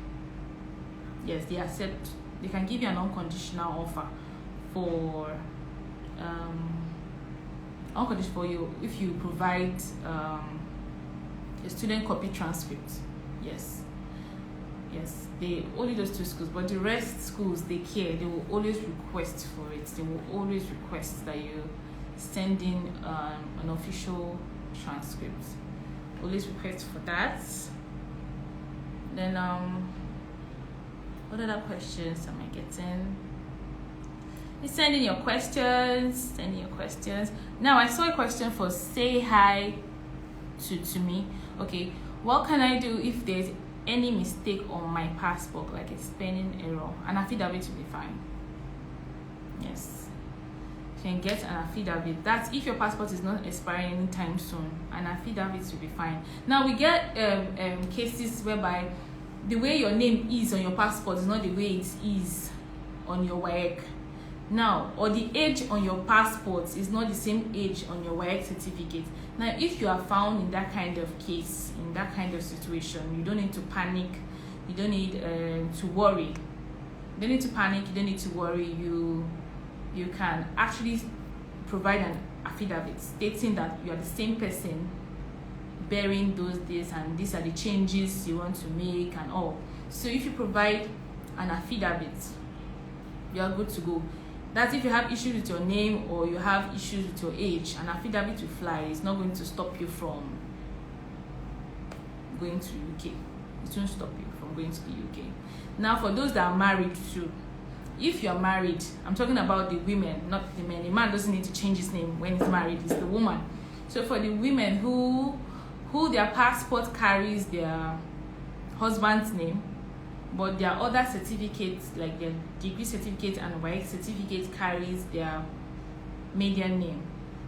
Yes, they accept. They can give you an unconditional offer for unconditional for you if you provide a student copy transcript. Yes, they only those 2 schools, but the rest schools, they care. They will always request for it. They will always request that you send in an official transcript. Always request for that. Then what other questions am I getting? Send in your questions. Now I saw a question for say hi to me. Okay, what can I do if there's any mistake on my passport, like a spelling error? An affidavit will be fine. Yes, you can get an affidavit. That's if your passport is not expiring anytime soon. An affidavit will be fine. Now we get cases whereby the way your name is on your passport is not the way it is on your WAEC. Now, or the age on your passport is not the same age on your WAEC certificate. Now, if you are found in that kind of case, in that kind of situation, you don't need to panic. You don't need to worry. You don't need to panic. You don't need to worry. You can actually provide an affidavit stating that you are the same person bearing those days, and these are the changes you want to make and all. So if you provide an affidavit, you are good to go. That's if you have issues with your name or you have issues with your age, an affidavit will fly. It's not going to stop you from going to UK. It won't stop you from going to the UK. Now, for those that are married too, if you're married, I'm talking about the women, not the men. The man doesn't need to change his name when he's married. It's the woman. So for the women who their passport carries their husband's name, but their other certificates, like their degree certificate and WAEC certificate, carries their maiden name.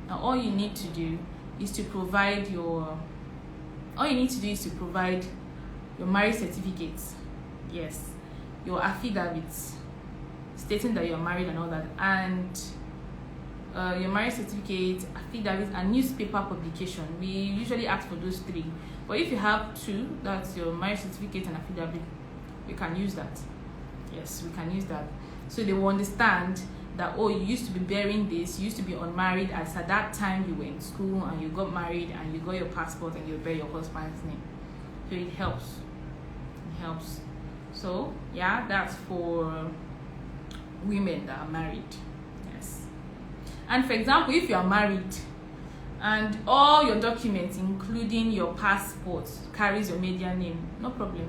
Now all you need to do is to provide your marriage certificates. Yes, your affidavits stating that you're married and all that, and your marriage certificate, affidavit, and newspaper publication. We usually ask for those 3, but if you have 2, that's your marriage certificate and affidavit, we can use that. Yes, we can use that. So they will understand that, oh, you used to be bearing this, you used to be unmarried as at that time you were in school and you got married and you got your passport and you bear your husband's name. So it helps. So yeah, that's for women that are married. Yes. And for example, if you are married and all your documents, including your passport, carries your maiden name, no problem.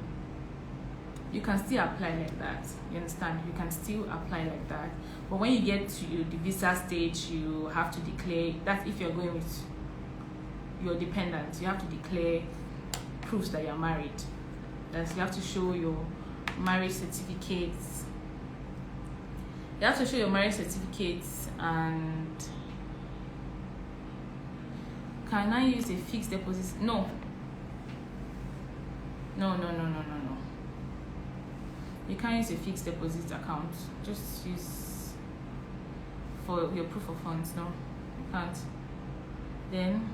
You can still apply like that. You understand? You can still apply like that. But when you get to the visa stage, you have to declare that if you're going with your dependents, you have to declare proofs that you're married. That you have to show your marriage certificates. You have to show your marriage certificates. And can I use a fixed deposit? No. You can't use a fixed deposit account. Just use for your proof of funds. No, you can't. Then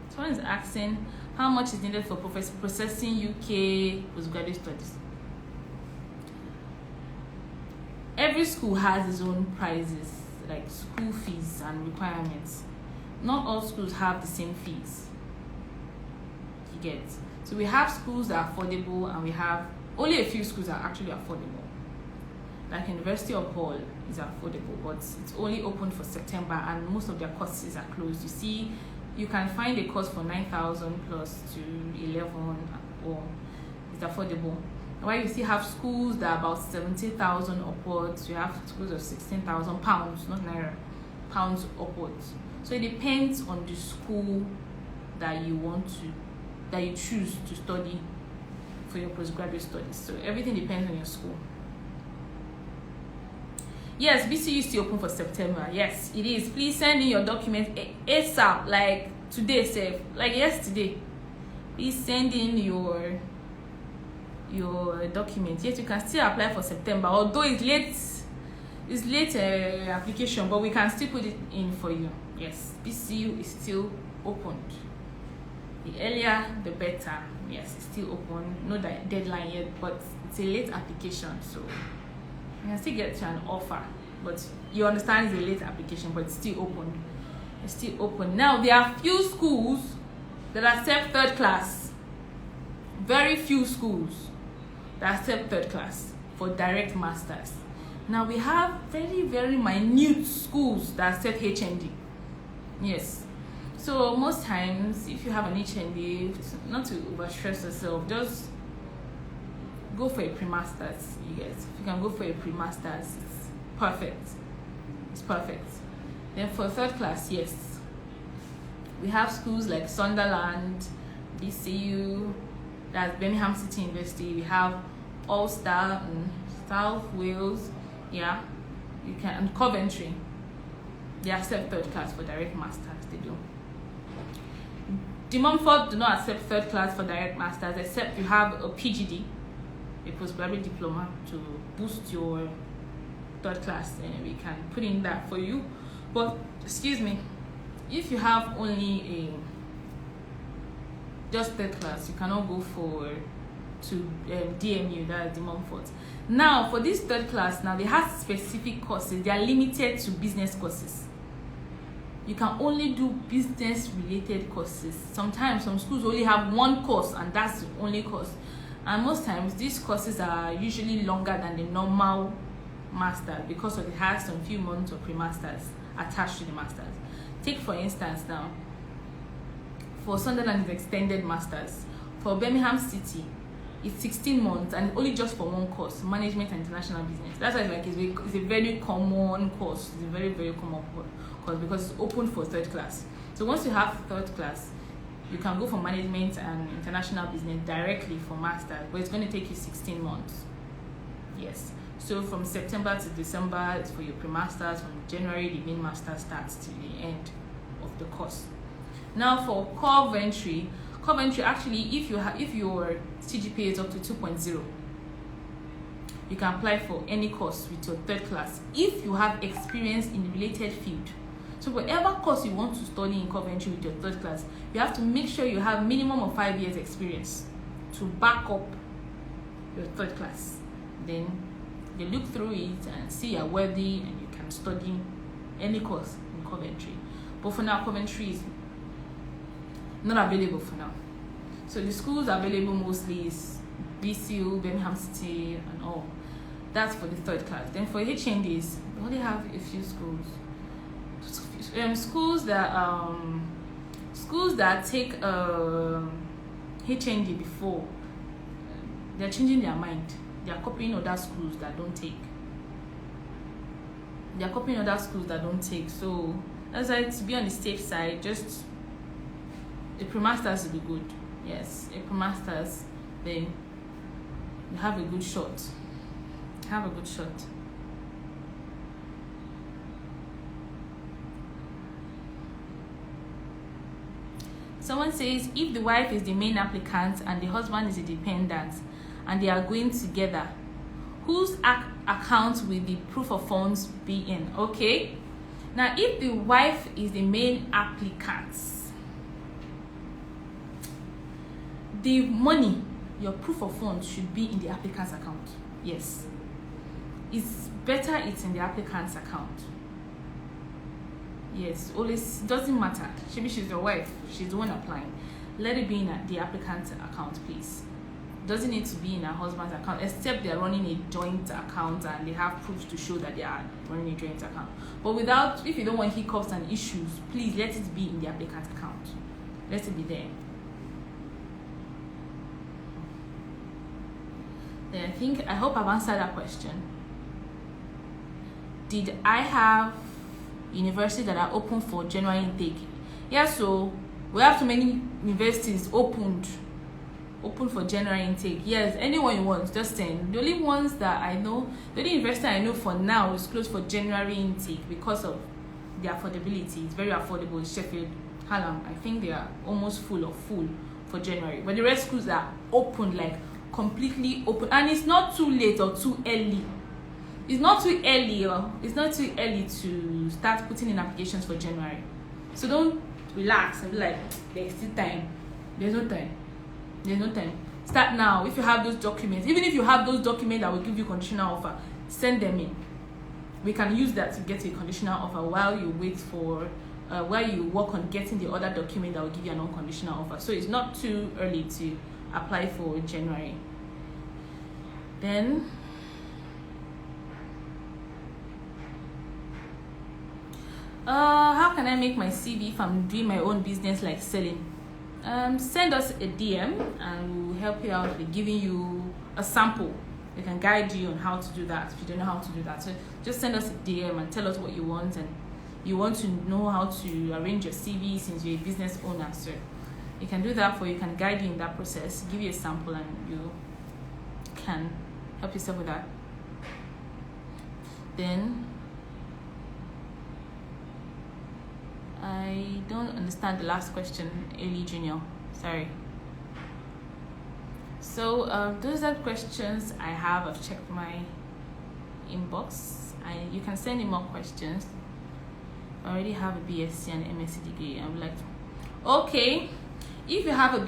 someone is asking how much is needed for processing UK postgraduate studies. Every school has its own prices, like school fees and requirements. Not all schools have the same fees. You get. So we have schools that are affordable, and we have only a few schools are actually affordable. Like University of Hull is affordable, but it's only open for September, and most of their courses are closed. You see, you can find a course for 9,000 plus to 11, or it's affordable. While you still have schools that are about 70,000 upwards, you have schools of 16,000 pounds, not naira, pounds upwards. So it depends on the school that you choose to study for your postgraduate studies. So everything depends on your school. Yes, BCU is still open for September. Yes, it is. Please send in your documents ASAP, like today, say, like yesterday. Please send in your documents. Yes, you can still apply for September, although it's late application, but we can still put it in for you. Yes, BCU is still opened. The earlier the better. Yes, it's still open. No deadline yet, but it's a late application, so you can still get to an offer but you understand it's a late application, but it's still open. It's still open. Now, there are few schools that accept third class. Very few schools that accept third class for direct masters. Now, we have very, very minute schools that accept HND. Yes. So, most times, if you have an HND, not to overstress yourself, just go for a pre-masters, you guys. If you can go for a pre-masters, it's perfect. It's perfect. Then for third class, yes, we have schools like Sunderland, BCU, that's Birmingham City University. We have Ulster in South Wales, yeah, you can, and Coventry. They accept third class for direct masters. They do. De Montfort do not accept third class for direct masters, except you have a PGD, a postgraduate diploma, to boost your third class, and we can put in that for you. But excuse me, if you have only a just third class, you cannot go to DMU, that's De Montfort. Now for this third class, now they have specific courses. They are limited to business courses. You can only do business related courses. Sometimes some schools only have one course, and that's the only course. And most times these courses are usually longer than the normal master because of it has some few months of pre-masters attached to the masters. Take for instance now, for Sunderland it's extended masters. For Birmingham City, it's 16 months and only just for one course, management and international business. That's why it's a very common course. It's a very, very common course because it's open for third class. So once you have third class, you can go for management and international business directly for master, but it's going to take you 16 months. Yes. So from September to December is for your pre-masters. From January, the main master starts to the end of the course. Now for Coventry actually, if your CGPA is up to 2.0, you can apply for any course with your third class if you have experience in the related field. So whatever course you want to study in Coventry with your third class, you have to make sure you have minimum of 5 years experience to back up your third class. Then they look through it and see you're worthy and you can study any course in Coventry. But for now, Coventry is not available for now. So the schools available mostly is BCU, Birmingham City and all. That's for the third class. Then for HNDs, we only have a few schools. Schools that take HND before, they're changing their mind. They are copying other schools that don't take. So that's why, to be on the safe side, just a pre-masters will be good. Yes, a pre-masters, then you have a good shot. Someone says, if the wife is the main applicant and the husband is a dependent and they are going together, whose account will the proof of funds be in? Okay, now if the wife is the main applicant, the money, your proof of funds, should be in the applicant's account. Yes, it's better it's in the applicant's account. Yes, always, doesn't matter. Maybe she's your wife, she's the one applying. Let it be in the applicant's account, please. Doesn't need to be in her husband's account, except they're running a joint account and they have proofs to show that they are running a joint account. But without, if you don't want hiccups and issues, please let it be in the applicant's account. Let it be there. Then I hope I've answered that question. Did I have universities that are open for January intake? Yeah, so we have too many universities open for January intake. Yes, anyone you want, just send. The only ones that I know, the only university I know for now is closed for January intake because of the affordability. It's very affordable. It's Sheffield, Hallam. I think they are almost full for January. But the rest schools are open, like completely open, and it's not too late or too early. It's not too early to start putting in applications for January. So don't relax and be like, there's still time. There's no time. Start now. If you have those documents, even if you have those documents that will give you conditional offer, send them in. we can use that to get a conditional offer while you wait for while you work on getting the other document that will give you an unconditional offer. So it's not too early to apply for January. Then how can I make my CV if I'm doing my own business like selling? Send us a DM and we'll help you out with giving you a sample. We can guide you on how to do that if you don't know how to do that. So just send us a DM and tell us what you want, and you want to know how to arrange your CV since you're a business owner. So you can do that for you, can guide you in that process, give you a sample, and you can help yourself with that. Then I don't understand the last question, Eli Junior. Sorry. So those are questions I have. I've checked my inbox. You can send me more questions. I already have a BSc and MSc degree. I'm like, okay, if you have a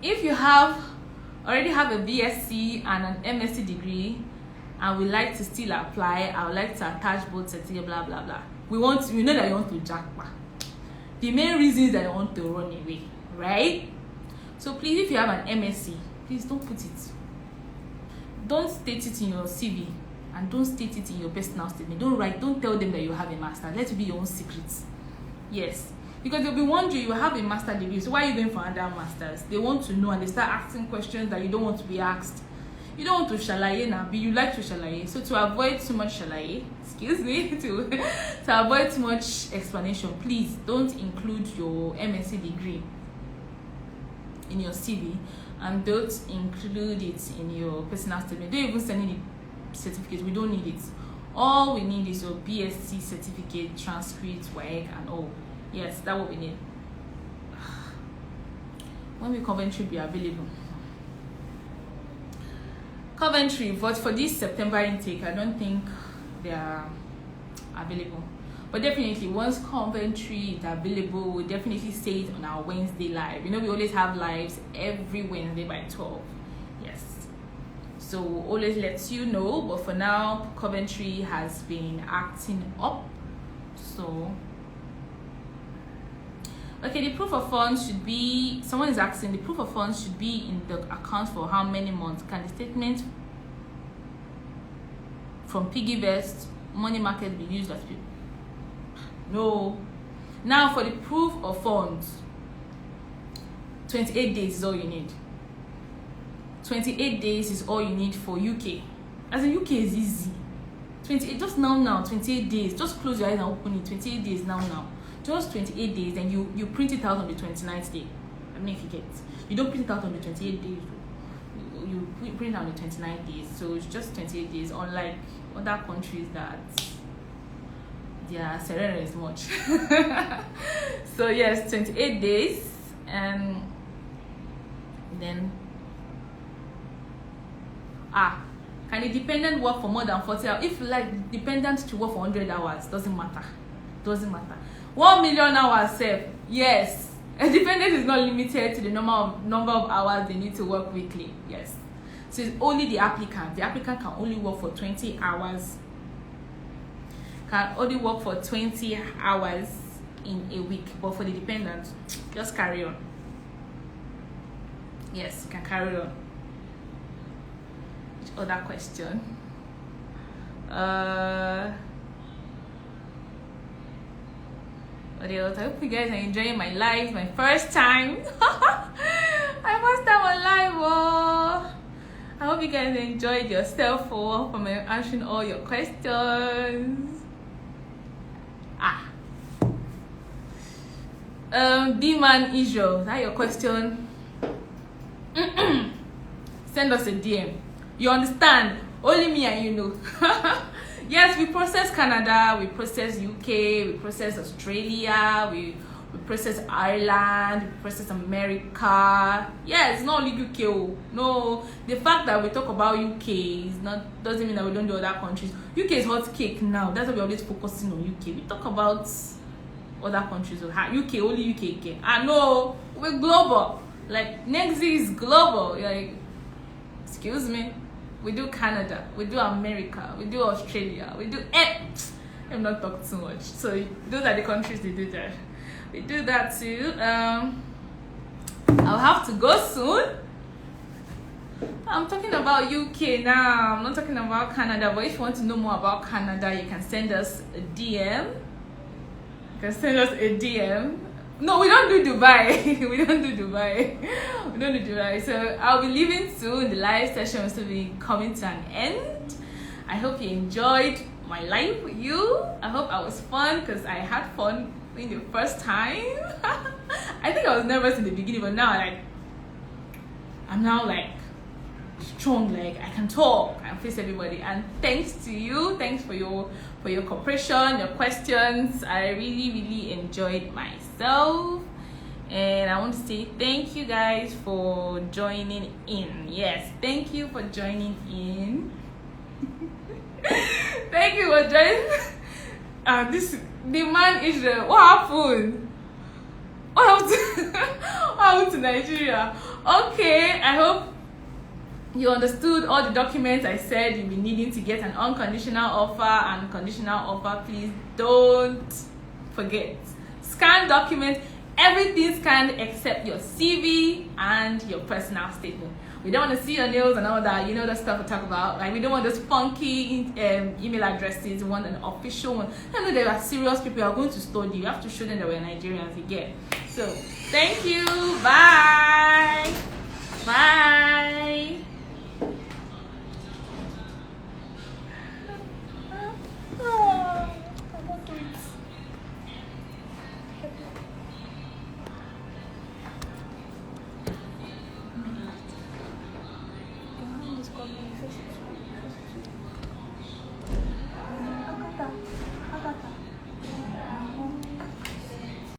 if you already have a BSc and an MSc degree and would like to still apply, I would like to attach both certificates, blah blah blah. We know that you want to jackpot. The main reason is that you want to run away, right? So please, if you have an MSc, please don't put it. Don't state it in your CV, and don't state it in your personal statement. Don't tell them that you have a master. Let it be your own secret. Yes, because they'll be wondering, you have a master degree, so why are you going for another masters? They want to know, and they start asking questions that you don't want to be asked. You don't want to shalaye now, but you like to shalaye. So to avoid too much shalaye, to avoid too much explanation, please don't include your MSc degree in your CV, and don't include it in your personal statement. Don't even send in the certificate. We don't need it. All we need is your BSc certificate, transcript, WAEC, and all. Yes, that's what we need. When will Coventry be available? Coventry, but for this September intake, I don't think they are available. But definitely, once Coventry is available, we'll definitely say it on our Wednesday live. You know, we always have lives every Wednesday by 12. Yes. So we'll always let you know. But for now, Coventry has been acting up. So, okay, the proof of funds should be, someone is asking, the proof of funds should be in the account for how many months? Can the statement from Piggyvest money market be used as people? No. Now for the proof of funds, 28 days is all you need. 28 days is all you need for UK. As in UK is easy. 28, just now, 28 days. Just close your eyes and open it. 28 days now. Just 28 days, and you print it out on the 29th day. I mean, if you get it. You don't print it out on the 28 days. You print it on the 29 days. So it's just 28 days, unlike other countries that their surrender is much. So yes, 28 days, and then can a dependent work for more than 40 hours? If you like dependent to work for 100 hours, doesn't matter. 1 million hours safe. Yes, a dependent is not limited to the number of hours they need to work weekly. Yes, so it's only the applicant. The applicant can only work for 20 hours. Can only work for 20 hours in a week. But for the dependent, just carry on. Yes, you can carry on. Which other question? What else? I hope you guys are enjoying my live. My first time. My first time on live. Oh. I hope you guys enjoyed yourself from answering all your questions. D-Man Israel, is that your question? Send us a DM. You understand? Only me and you know. Yes, we process Canada, we process UK, we process Australia, we process Ireland, we process America. Yeah, it's not only UK. Oh. No, the fact that we talk about UK doesn't mean that we don't do other countries. UK is hot cake now. That's why we're always focusing on UK. We talk about other countries. UK, only UK again. I know, we're global. Like, Negxy is global. Like, excuse me. we do Canada, we do America, we do Australia, we do I'm not talking too much. So those are the countries they do that. We do that too. I'll have to go soon. I'm talking about UK now. I'm not talking about Canada. But if you want to know more about Canada, you can send us a DM. You can send us a DM. No, we don't do Dubai. We don't do Dubai. We don't do Dubai. So I'll be leaving soon. The live session will be coming to an end. I hope you enjoyed my life with you. I hope I was fun because I had fun in the first time. I think I was nervous in the beginning, but now I'm now strong, I can talk and face everybody. And thanks to you, thanks for your cooperation, your questions. I really enjoyed myself, and I want to say thank you guys for joining in. Yes, thank you for joining in. Thank you for joining. The man is what happened? What happened to Nigeria? Okay, I hope you understood all the documents I said you'll be needing to get an unconditional offer and conditional offer. Please don't forget. Scan documents, everything scanned except your CV and your personal statement. We don't want to see your nails and all that, the stuff we talk about. We don't want those funky email addresses. We want an official one. I know there are serious people who are going to study. You have to show them that we're Nigerians again. So, thank you. Bye. Bye.